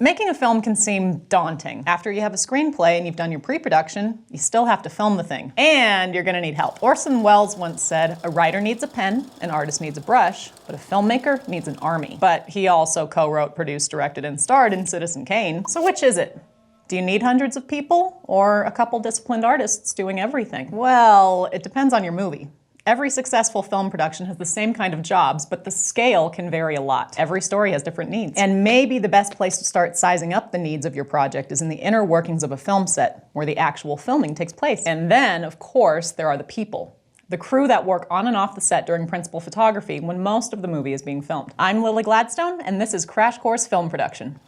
Making a film can seem daunting. After you have a screenplay and you've done your pre-production, you still have to film the thing. And you're gonna need help. Orson Welles once said, "A writer needs a pen, an artist needs a brush, but a filmmaker needs an army." But he also co-wrote, produced, directed, and starred in Citizen Kane. So which is it? Do you need hundreds of people or a couple disciplined artists doing everything? Well, it depends on your movie. Every successful film production has the same kind of jobs, but the scale can vary a lot. Every story has different needs. And maybe the best place to start sizing up the needs of your project is in the inner workings of a film set, where the actual filming takes place. And then, of course, there are the people. The crew that work on and off the set during principal photography when most of the movie is being filmed. I'm Lily Gladstone, and this is Crash Course Film Production.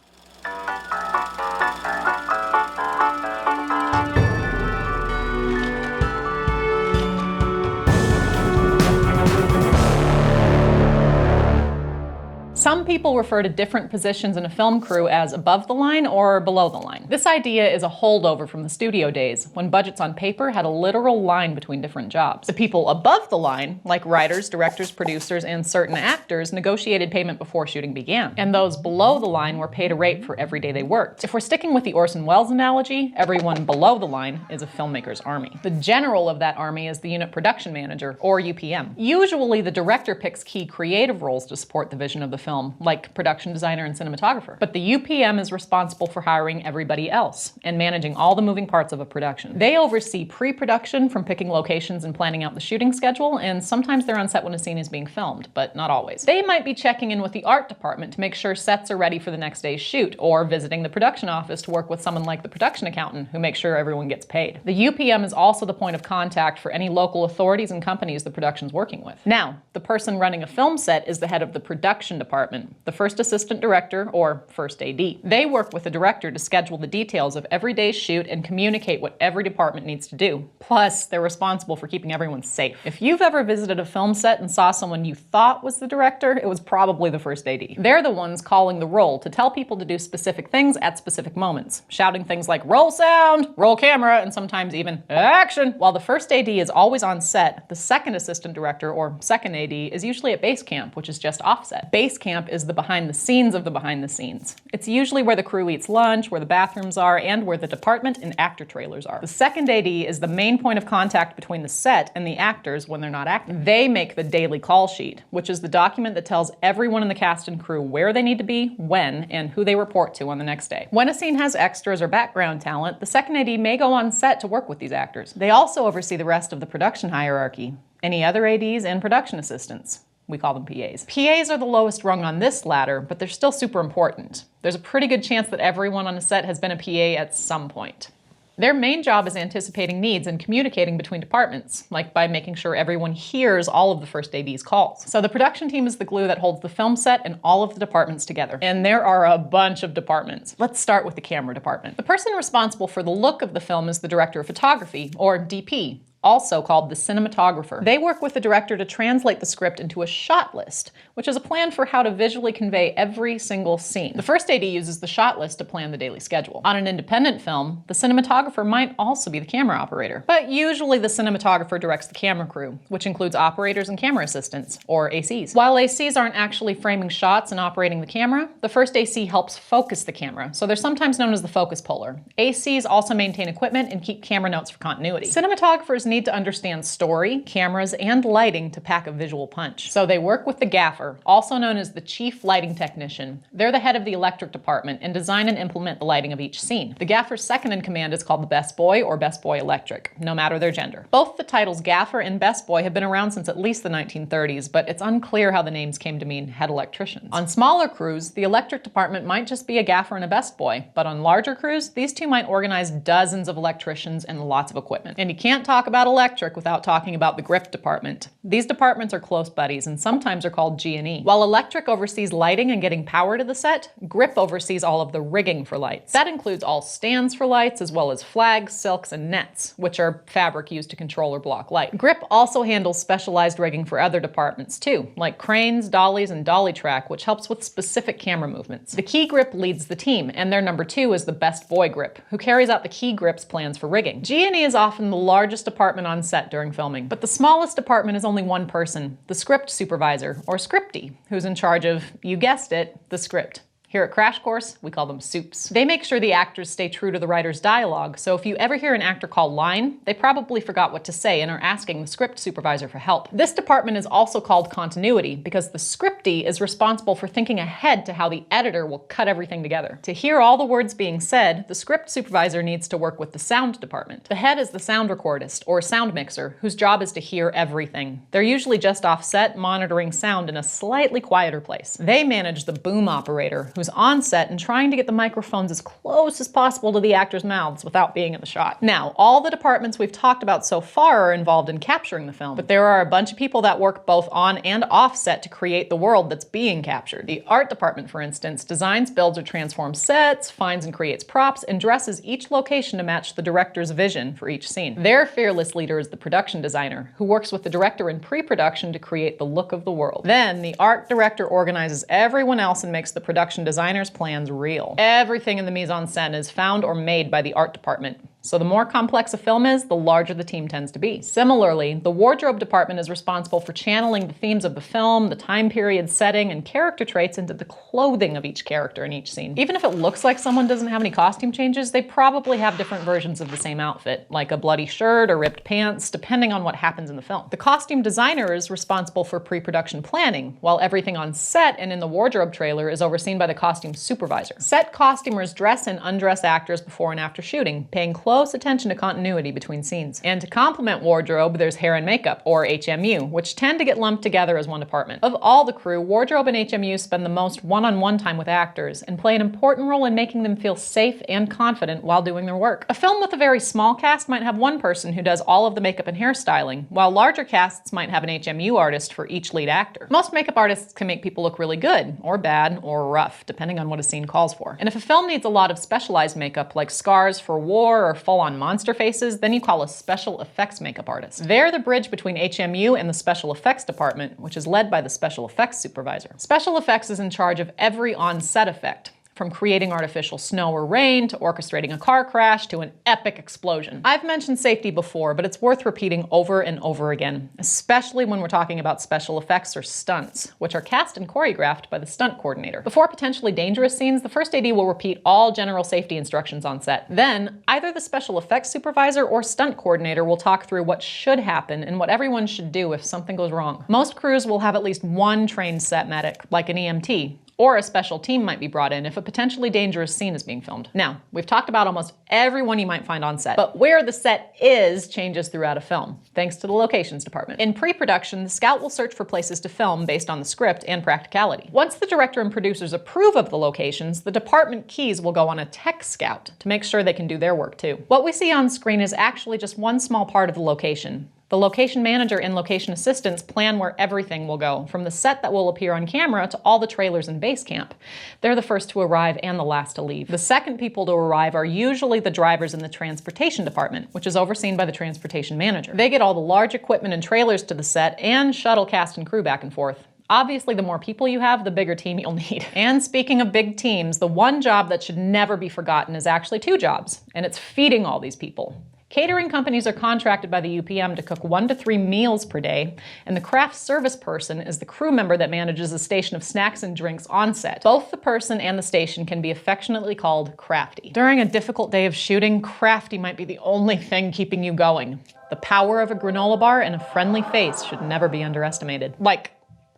Some people refer to different positions in a film crew as above the line or below the line. This idea is a holdover from the studio days, when budgets on paper had a literal line between different jobs. The people above the line, like writers, directors, producers, and certain actors, negotiated payment before shooting began. And those below the line were paid a rate for every day they worked. If we're sticking with the Orson Welles analogy, everyone below the line is a filmmaker's army. The general of that army is the unit production manager, or UPM. Usually the director picks key creative roles to support the vision of the film, like production designer and cinematographer. But the UPM is responsible for hiring everybody else and managing all the moving parts of a production. They oversee pre-production, from picking locations and planning out the shooting schedule, and sometimes they're on set when a scene is being filmed, but not always. They might be checking in with the art department to make sure sets are ready for the next day's shoot, or visiting the production office to work with someone like the production accountant who makes sure everyone gets paid. The UPM is also the point of contact for any local authorities and companies the production's working with. Now, the person running a film set is the head of the production department, the first assistant director, or first AD. They work with the director to schedule the details of every day's shoot and communicate what every department needs to do. Plus, they're responsible for keeping everyone safe. If you've ever visited a film set and saw someone you thought was the director, it was probably the first AD. They're the ones calling the roll to tell people to do specific things at specific moments, shouting things like roll sound, roll camera, and sometimes even action. While the first AD is always on set, the second assistant director, or second AD, is usually at base camp, which is just offset. Base camp is the behind the scenes of the behind the scenes. It's usually where the crew eats lunch, where the bathrooms are, and where the department and actor trailers are. The second AD is the main point of contact between the set and the actors when they're not acting. They make the daily call sheet, which is the document that tells everyone in the cast and crew where they need to be, when, and who they report to on the next day. When a scene has extras or background talent, the second AD may go on set to work with these actors. They also oversee the rest of the production hierarchy, any other ADs and production assistants. We call them PAs. PAs are the lowest rung on this ladder, but they're still super important. There's a pretty good chance that everyone on a set has been a PA at some point. Their main job is anticipating needs and communicating between departments, like by making sure everyone hears all of the first AD's calls. So the production team is the glue that holds the film set and all of the departments together. And there are a bunch of departments. Let's start with the camera department. The person responsible for the look of the film is the director of photography, or DP, also called the cinematographer. They work with the director to translate the script into a shot list, which is a plan for how to visually convey every single scene. The first AD uses the shot list to plan the daily schedule. On an independent film, the cinematographer might also be the camera operator, but usually the cinematographer directs the camera crew, which includes operators and camera assistants, or ACs. While ACs aren't actually framing shots and operating the camera, the first AC helps focus the camera, so they're sometimes known as the focus puller. ACs also maintain equipment and keep camera notes for continuity. Cinematographers need to understand story, cameras, and lighting to pack a visual punch. So they work with the gaffer, also known as the chief lighting technician. They're the head of the electric department and design and implement the lighting of each scene. The gaffer's second in command is called the best boy or best boy electric, no matter their gender. Both the titles gaffer and best boy have been around since at least the 1930s, but it's unclear how the names came to mean head electricians. On smaller crews, the electric department might just be a gaffer and a best boy, but on larger crews, these two might organize dozens of electricians and lots of equipment. And you can't talk about electric without talking about the grip department. These departments are close buddies and sometimes are called G&E. While electric oversees lighting and getting power to the set, grip oversees all of the rigging for lights. That includes all stands for lights as well as flags, silks, and nets, which are fabric used to control or block light. Grip also handles specialized rigging for other departments too, like cranes, dollies, and dolly track, which helps with specific camera movements. The key grip leads the team, and their number 2 is the best boy grip, who carries out the key grip's plans for rigging. G&E is often the largest department on set during filming, but the smallest department is only one person, the script supervisor, or Scripty, who's in charge of, you guessed it, the script. Here at Crash Course, we call them soups. They make sure the actors stay true to the writer's dialogue, so if you ever hear an actor call line, they probably forgot what to say and are asking the script supervisor for help. This department is also called continuity because the Scripty is responsible for thinking ahead to how the editor will cut everything together. To hear all the words being said, the script supervisor needs to work with the sound department. The head is the sound recordist, or sound mixer, whose job is to hear everything. They're usually just off set, monitoring sound in a slightly quieter place. They manage the boom operator, who's on set and trying to get the microphones as close as possible to the actors' mouths without being in the shot. Now, all the departments we've talked about so far are involved in capturing the film, but there are a bunch of people that work both on and off set to create the world that's being captured. The art department, for instance, designs, builds, or transforms sets, finds and creates props, and dresses each location to match the director's vision for each scene. Their fearless leader is the production designer, who works with the director in pre-production to create the look of the world. Then, the art director organizes everyone else and makes the production designer's plans real. Everything in the mise-en-scène is found or made by the art department. So the more complex a film is, the larger the team tends to be. Similarly, the wardrobe department is responsible for channeling the themes of the film, the time period, setting, and character traits into the clothing of each character in each scene. Even if it looks like someone doesn't have any costume changes, they probably have different versions of the same outfit, like a bloody shirt or ripped pants, depending on what happens in the film. The costume designer is responsible for pre-production planning, while everything on set and in the wardrobe trailer is overseen by the costume supervisor. Set costumers dress and undress actors before and after shooting, paying close attention to continuity between scenes. And to complement wardrobe, there's hair and makeup, or HMU, which tend to get lumped together as one department. Of all the crew, wardrobe and HMU spend the most one-on-one time with actors and play an important role in making them feel safe and confident while doing their work. A film with a very small cast might have one person who does all of the makeup and hairstyling, while larger casts might have an HMU artist for each lead actor. Most makeup artists can make people look really good, or bad, or rough, depending on what a scene calls for. And if a film needs a lot of specialized makeup, like scars for war or full-on monster faces, then you call a special effects makeup artist. They're the bridge between HMU and the special effects department, which is led by the special effects supervisor. Special effects is in charge of every on-set effect, from creating artificial snow or rain, to orchestrating a car crash, to an epic explosion. I've mentioned safety before, but it's worth repeating over and over again, especially when we're talking about special effects or stunts, which are cast and choreographed by the stunt coordinator. Before potentially dangerous scenes, the first AD will repeat all general safety instructions on set. Then, either the special effects supervisor or stunt coordinator will talk through what should happen and what everyone should do if something goes wrong. Most crews will have at least one trained set medic, like an EMT, or a special team might be brought in if a potentially dangerous scene is being filmed. Now, we've talked about almost everyone you might find on set, but where the set is changes throughout a film, thanks to the locations department. In pre-production, the scout will search for places to film based on the script and practicality. Once the director and producers approve of the locations, the department keys will go on a tech scout to make sure they can do their work too. What we see on screen is actually just one small part of the location. The location manager and location assistants plan where everything will go, from the set that will appear on camera to all the trailers in base camp. They're the first to arrive and the last to leave. The second people to arrive are usually the drivers in the transportation department, which is overseen by the transportation manager. They get all the large equipment and trailers to the set and shuttle cast and crew back and forth. Obviously, the more people you have, the bigger team you'll need. And speaking of big teams, the one job that should never be forgotten is actually two jobs, and it's feeding all these people. Catering companies are contracted by the UPM to cook 1 to 3 meals per day, and the craft service person is the crew member that manages a station of snacks and drinks on set. Both the person and the station can be affectionately called crafty. During a difficult day of shooting, crafty might be the only thing keeping you going. The power of a granola bar and a friendly face should never be underestimated. Like,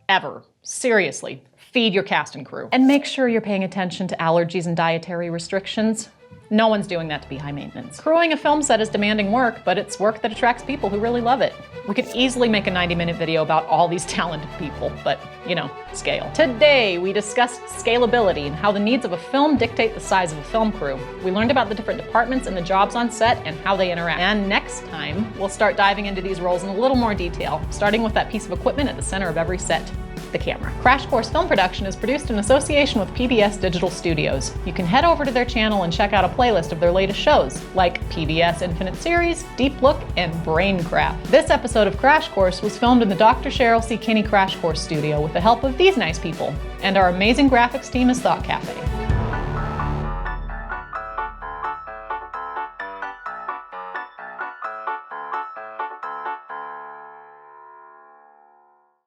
ever. Seriously, feed your cast and crew. And make sure you're paying attention to allergies and dietary restrictions. No one's doing that to be high maintenance. Crewing a film set is demanding work, but it's work that attracts people who really love it. We could easily make a 90-minute video about all these talented people, but, you know, scale. Today, we discussed scalability and how the needs of a film dictate the size of a film crew. We learned about the different departments and the jobs on set and how they interact. And next time, we'll start diving into these roles in a little more detail, starting with that piece of equipment at the center of every set. The camera. Crash Course Film Production is produced in association with PBS Digital Studios. You can head over to their channel and check out a playlist of their latest shows, like PBS Infinite Series, Deep Look, and Braincraft. This episode of Crash Course was filmed in the Dr. Cheryl C. Kinney Crash Course studio with the help of these nice people, and our amazing graphics team is Thought Cafe.